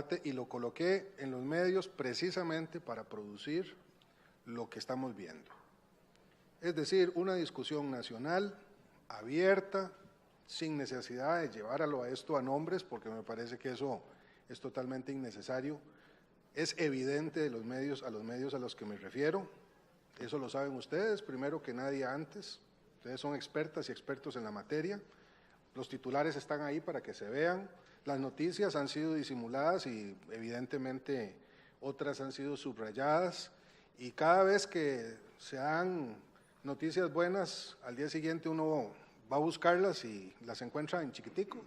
debate y lo coloqué en los medios precisamente para producir lo que estamos viendo. Es decir, una discusión nacional abierta, sin necesidad de llevarlo a esto a nombres, porque me parece que eso es totalmente innecesario. Es evidente de los medios a los que me refiero, eso lo saben ustedes, primero que nadie antes, ustedes son expertas y expertos en la materia, los titulares están ahí para que se vean, las noticias han sido disimuladas y evidentemente otras han sido subrayadas, y cada vez que se dan noticias buenas, al día siguiente uno va a buscarlas y las encuentra en chiquitico,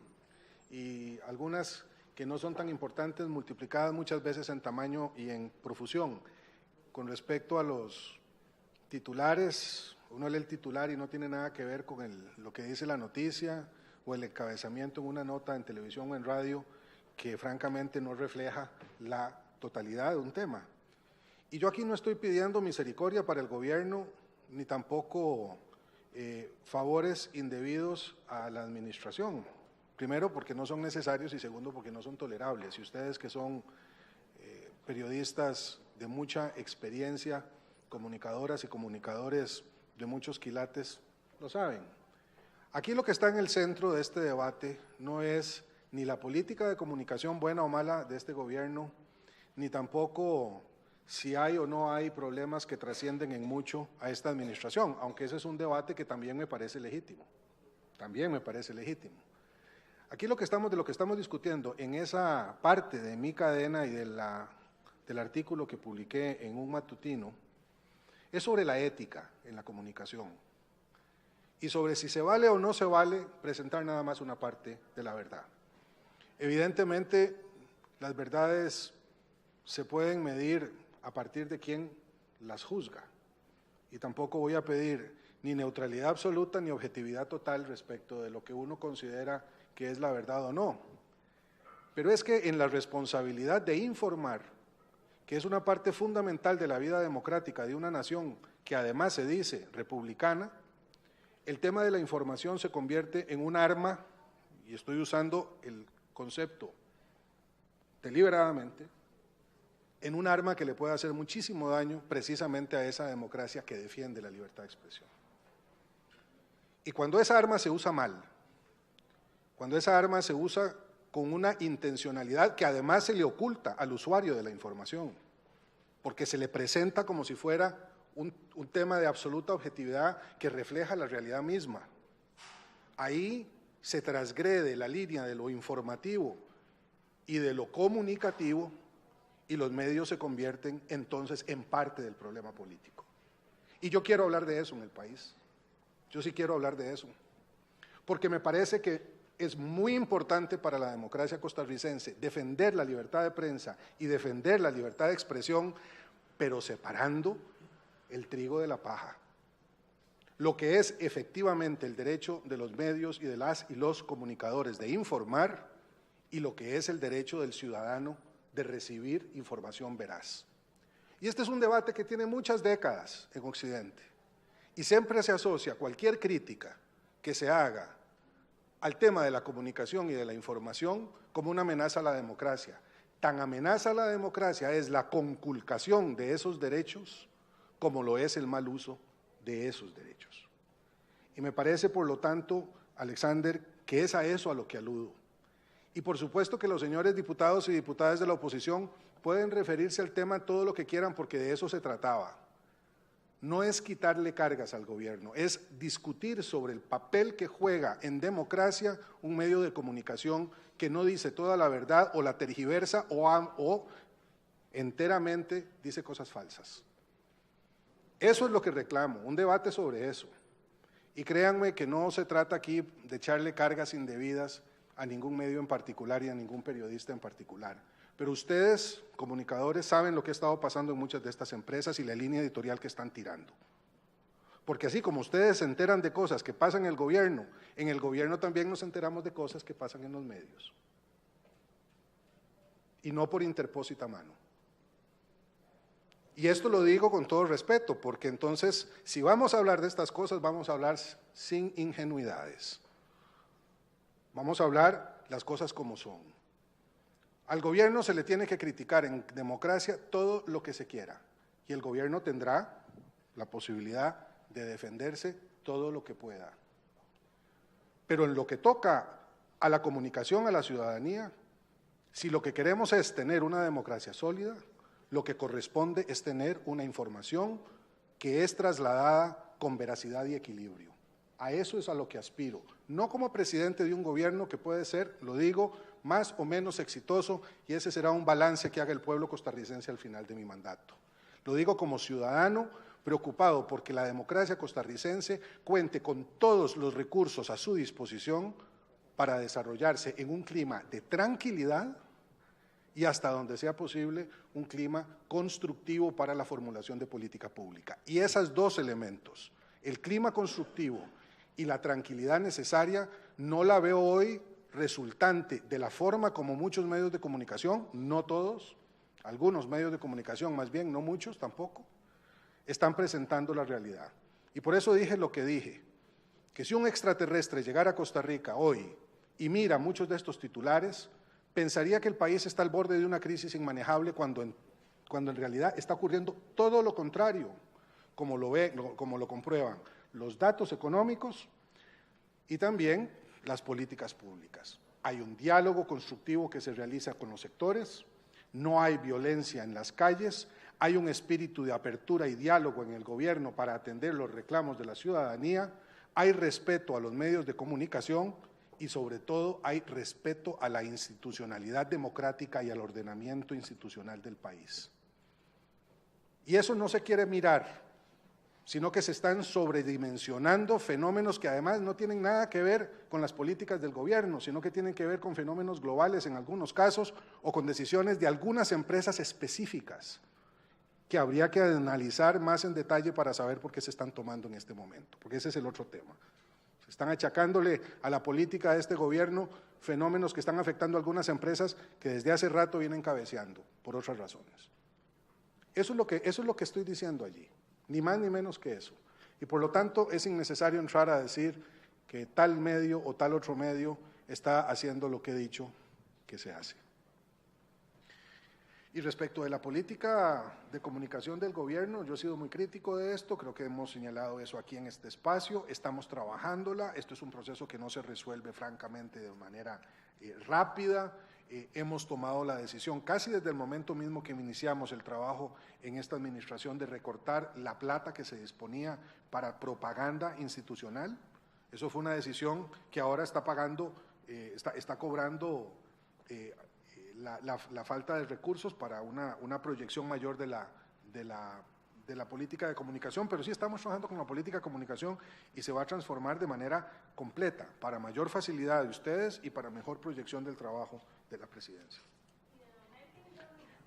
y algunas que no son tan importantes, multiplicadas muchas veces en tamaño y en profusión. Con respecto a los titulares, uno lee el titular y no tiene nada que ver con lo que dice la noticia o el encabezamiento en una nota en televisión o en radio que francamente no refleja la totalidad de un tema. Y yo aquí no estoy pidiendo misericordia para el gobierno, ni tampoco favores indebidos a la administración. Primero, porque no son necesarios y segundo, porque no son tolerables. Y ustedes que son periodistas de mucha experiencia, comunicadoras y comunicadores de muchos quilates, lo saben. Aquí lo que está en el centro de este debate no es ni la política de comunicación buena o mala de este gobierno, ni tampoco si hay o no hay problemas que trascienden en mucho a esta administración, aunque ese es un debate que también me parece legítimo, Aquí de lo que estamos discutiendo en esa parte de mi cadena y del artículo que publiqué en un matutino es sobre la ética en la comunicación y sobre si se vale o no se vale presentar nada más una parte de la verdad. Evidentemente, las verdades se pueden medir a partir de quién las juzga y tampoco voy a pedir ni neutralidad absoluta ni objetividad total respecto de lo que uno considera que es la verdad o no. Pero es que en la responsabilidad de informar, que es una parte fundamental de la vida democrática de una nación que además se dice republicana, el tema de la información se convierte en un arma, y estoy usando el concepto deliberadamente, en un arma que le puede hacer muchísimo daño precisamente a esa democracia que defiende la libertad de expresión. Y cuando esa arma se usa mal, cuando esa arma se usa con una intencionalidad que además se le oculta al usuario de la información, porque se le presenta como si fuera un tema de absoluta objetividad que refleja la realidad misma. Ahí se transgrede la línea de lo informativo y de lo comunicativo y los medios se convierten entonces en parte del problema político. Y yo quiero hablar de eso en el país, yo sí quiero hablar de eso, porque me parece que es muy importante para la democracia costarricense defender la libertad de prensa y defender la libertad de expresión, pero separando el trigo de la paja. Lo que es efectivamente el derecho de los medios y de las y los comunicadores de informar y lo que es el derecho del ciudadano de recibir información veraz. Y este es un debate que tiene muchas décadas en Occidente y siempre se asocia cualquier crítica que se haga al tema de la comunicación y de la información como una amenaza a la democracia. Tan amenaza a la democracia es la conculcación de esos derechos como lo es el mal uso de esos derechos. Y me parece, por lo tanto, Alexander, que es a eso a lo que aludo. Y por supuesto que los señores diputados y diputadas de la oposición pueden referirse al tema todo lo que quieran porque de eso se trataba. No es quitarle cargas al gobierno, es discutir sobre el papel que juega en democracia un medio de comunicación que no dice toda la verdad o la tergiversa o enteramente dice cosas falsas. Eso es lo que reclamo, un debate sobre eso. Y créanme que no se trata aquí de echarle cargas indebidas a ningún medio en particular y a ningún periodista en particular. Pero ustedes, comunicadores, saben lo que ha estado pasando en muchas de estas empresas y la línea editorial que están tirando. Porque así como ustedes se enteran de cosas que pasan en el gobierno también nos enteramos de cosas que pasan en los medios. Y no por interpósita mano. Y esto lo digo con todo respeto, porque entonces, si vamos a hablar de estas cosas, vamos a hablar sin ingenuidades. Vamos a hablar las cosas como son. Al gobierno se le tiene que criticar en democracia todo lo que se quiera y el gobierno tendrá la posibilidad de defenderse todo lo que pueda. Pero en lo que toca a la comunicación a la ciudadanía, si lo que queremos es tener una democracia sólida, lo que corresponde es tener una información que es trasladada con veracidad y equilibrio. A eso es a lo que aspiro, no como presidente de un gobierno que puede ser, lo digo, más o menos exitoso, y ese será un balance que haga el pueblo costarricense al final de mi mandato. Lo digo como ciudadano preocupado porque la democracia costarricense cuente con todos los recursos a su disposición para desarrollarse en un clima de tranquilidad y hasta donde sea posible un clima constructivo para la formulación de política pública. Y esos dos elementos, el clima constructivo y la tranquilidad necesaria, no la veo hoy resultante de la forma como muchos medios de comunicación, no todos, algunos medios de comunicación más bien, no muchos tampoco, están presentando la realidad. Y por eso dije lo que dije, que si un extraterrestre llegara a Costa Rica hoy y mira muchos de estos titulares, pensaría que el país está al borde de una crisis inmanejable cuando en realidad está ocurriendo todo lo contrario, como lo comprueban los datos económicos y también las políticas públicas. Hay un diálogo constructivo que se realiza con los sectores, no hay violencia en las calles, hay un espíritu de apertura y diálogo en el gobierno para atender los reclamos de la ciudadanía, hay respeto a los medios de comunicación y sobre todo hay respeto a la institucionalidad democrática y al ordenamiento institucional del país. Y eso no se quiere mirar, sino que se están sobredimensionando fenómenos que además no tienen nada que ver con las políticas del gobierno, sino que tienen que ver con fenómenos globales en algunos casos o con decisiones de algunas empresas específicas que habría que analizar más en detalle para saber por qué se están tomando en este momento, porque ese es el otro tema. Se están achacándole a la política de este gobierno fenómenos que están afectando a algunas empresas que desde hace rato vienen cabeceando por otras razones. Eso es lo que estoy diciendo allí, ni más ni menos que eso. Y por lo tanto es innecesario entrar a decir que tal medio o tal otro medio está haciendo lo que he dicho que se hace. Y respecto de la política de comunicación del gobierno, yo he sido muy crítico de esto, creo que hemos señalado eso aquí en este espacio, estamos trabajándola, esto es un proceso que no se resuelve francamente de manera rápida, hemos tomado la decisión casi desde el momento mismo que iniciamos el trabajo en esta administración de recortar la plata que se disponía para propaganda institucional, eso fue una decisión que ahora está pagando, está cobrando la falta de recursos para una proyección mayor de la política de comunicación, pero sí estamos trabajando con la política de comunicación y se va a transformar de manera completa para mayor facilidad de ustedes y para mejor proyección del trabajo de la presidencia.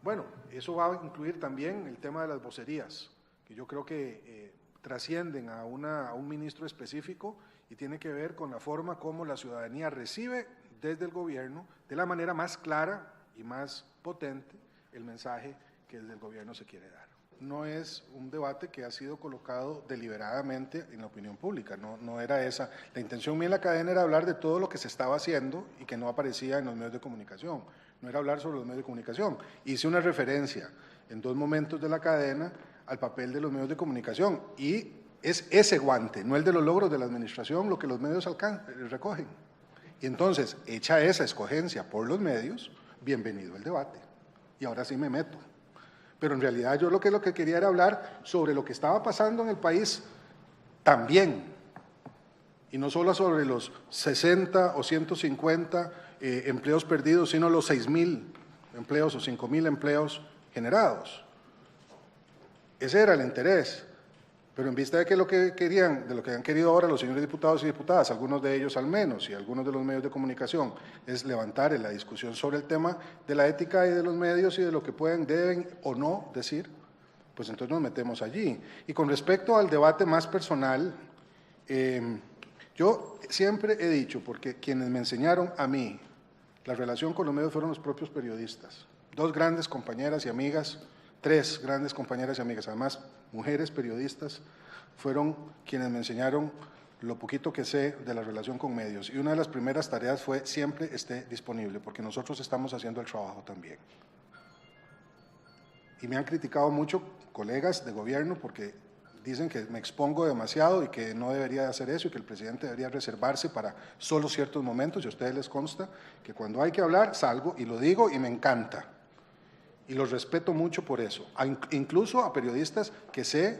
Bueno, eso va a incluir también el tema de las vocerías, que yo creo que trascienden a un ministro específico y tiene que ver con la forma como la ciudadanía recibe desde el gobierno de la manera más clara y más potente el mensaje que desde el gobierno se quiere dar. No es un debate que ha sido colocado deliberadamente en la opinión pública, no era esa. La intención mía en la cadena era hablar de todo lo que se estaba haciendo y que no aparecía en los medios de comunicación, no era hablar sobre los medios de comunicación. Hice una referencia en dos momentos de la cadena al papel de los medios de comunicación y es ese guante, no el de los logros de la administración, lo que los medios recogen. Y entonces, hecha esa escogencia por los medios, bienvenido el debate. Y ahora sí me meto. Pero en realidad yo lo que quería era hablar sobre lo que estaba pasando en el país también. Y no solo sobre los 60 o 150 empleos perdidos, sino los 6.000 empleos o 5.000 empleos generados. Ese era el interés. Pero en vista de que lo que querían, de lo que han querido ahora los señores diputados y diputadas, algunos de ellos al menos y algunos de los medios de comunicación, es levantar la discusión sobre el tema de la ética y de los medios y de lo que pueden, deben o no decir, pues entonces nos metemos allí. Y con respecto al debate más personal, yo siempre he dicho, porque quienes me enseñaron a mí la relación con los medios fueron los propios periodistas, dos grandes compañeras y amigas, tres grandes compañeras y amigas, además mujeres periodistas, fueron quienes me enseñaron lo poquito que sé de la relación con medios. Y una de las primeras tareas fue siempre esté disponible, porque nosotros estamos haciendo el trabajo también. Y me han criticado mucho colegas de gobierno porque dicen que me expongo demasiado y que no debería hacer eso y que el presidente debería reservarse para solo ciertos momentos. Y a ustedes les consta que cuando hay que hablar salgo y lo digo y me encanta. Y los respeto mucho por eso, incluso a periodistas que sé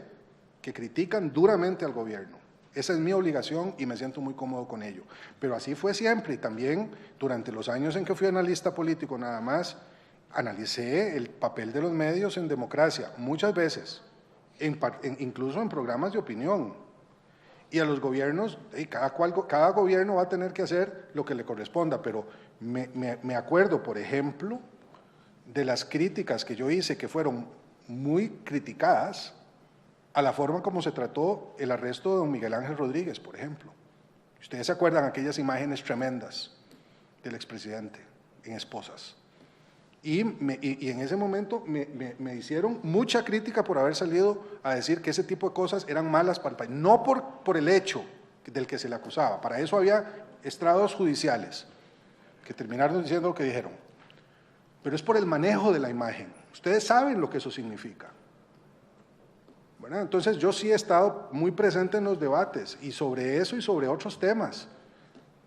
que critican duramente al gobierno. Esa es mi obligación y me siento muy cómodo con ello. Pero así fue siempre y también durante los años en que fui analista político nada más, analicé el papel de los medios en democracia, muchas veces, incluso en programas de opinión. Y a los gobiernos, cada gobierno va a tener que hacer lo que le corresponda, pero me acuerdo, por ejemplo, de las críticas que yo hice, que fueron muy criticadas, a la forma como se trató el arresto de don Miguel Ángel Rodríguez, por ejemplo. Ustedes se acuerdan aquellas imágenes tremendas del expresidente en Esposas. Y en ese momento me hicieron mucha crítica por haber salido a decir que ese tipo de cosas eran malas para el país. No por el hecho del que se le acusaba. Para eso había estrados judiciales que terminaron diciendo lo que dijeron. Pero es por el manejo de la imagen. Ustedes saben lo que eso significa. Bueno, entonces yo sí he estado muy presente en los debates y sobre eso y sobre otros temas.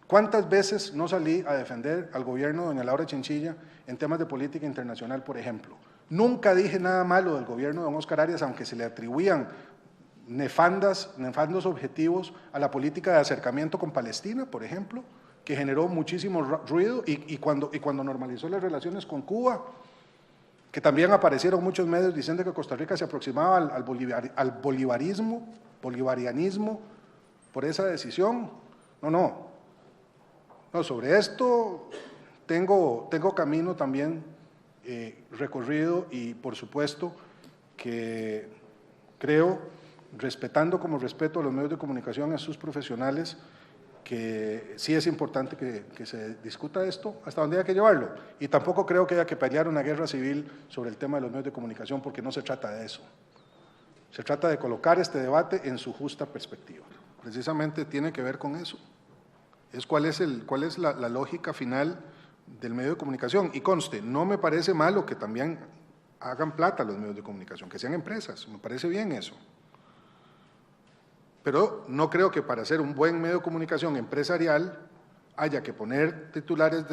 ¿Cuántas veces no salí a defender al gobierno de doña Laura Chinchilla en temas de política internacional, por ejemplo? Nunca dije nada malo del gobierno de don Óscar Arias, aunque se le atribuían nefandos objetivos a la política de acercamiento con Palestina, por ejemplo, que generó muchísimo ruido y cuando normalizó las relaciones con Cuba, que también aparecieron muchos medios diciendo que Costa Rica se aproximaba al bolivarianismo por esa decisión. No, sobre esto tengo camino también recorrido y por supuesto que creo, respetando como respeto a los medios de comunicación, a sus profesionales, que sí es importante que se discuta esto hasta donde haya que llevarlo. Y tampoco creo que haya que pelear una guerra civil sobre el tema de los medios de comunicación, porque no se trata de eso. Se trata de colocar este debate en su justa perspectiva. Precisamente tiene que ver con eso. ¿Cuál es la lógica final del medio de comunicación? Y conste, no me parece malo que también hagan plata los medios de comunicación, que sean empresas, me parece bien eso. Pero no creo que para ser un buen medio de comunicación empresarial haya que poner titulares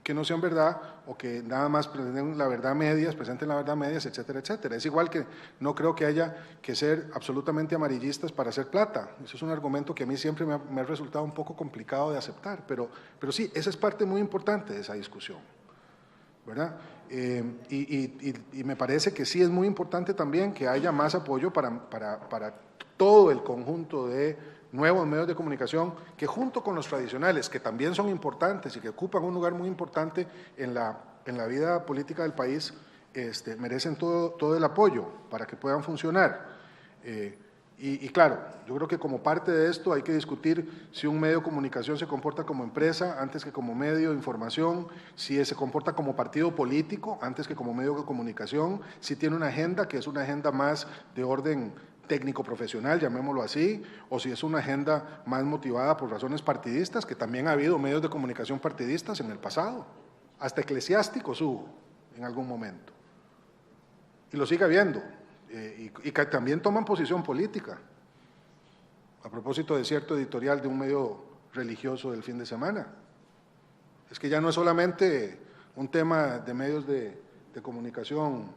que no sean verdad o que nada más presenten la verdad medias, etcétera, etcétera. Es igual que no creo que haya que ser absolutamente amarillistas para hacer plata. Eso es un argumento que a mí siempre me ha resultado un poco complicado de aceptar, pero sí, esa es parte muy importante de esa discusión, ¿verdad? Y me parece que sí es muy importante también que haya más apoyo para todo el conjunto de nuevos medios de comunicación que junto con los tradicionales, que también son importantes y que ocupan un lugar muy importante en la vida política del país, merecen todo el apoyo para que puedan funcionar. Y claro, yo creo que como parte de esto hay que discutir si un medio de comunicación se comporta como empresa antes que como medio de información, si se comporta como partido político antes que como medio de comunicación, si tiene una agenda que es una agenda más de orden técnico-profesional, llamémoslo así, o si es una agenda más motivada por razones partidistas, que también ha habido medios de comunicación partidistas en el pasado, hasta eclesiásticos hubo en algún momento, y lo sigue habiendo. Y que también toman posición política, a propósito de cierto editorial de un medio religioso del fin de semana. Es que ya no es solamente un tema de medios de comunicación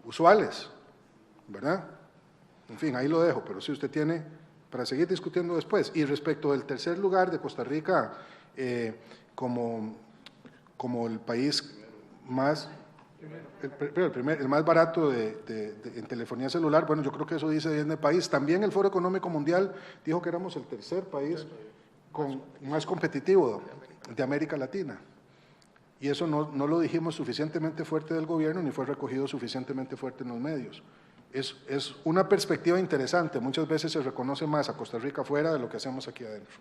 usuales, ¿verdad? En fin, ahí lo dejo, pero si usted tiene para seguir discutiendo después. Y respecto del tercer lugar de Costa Rica como el país más... El más barato en telefonía celular, bueno, yo creo que eso dice bien el país. También el Foro Económico Mundial dijo que éramos el tercer país más competitivo de América Latina. Y eso no lo dijimos suficientemente fuerte del gobierno ni fue recogido suficientemente fuerte en los medios. Es una perspectiva interesante. Muchas veces se reconoce más a Costa Rica afuera de lo que hacemos aquí adentro.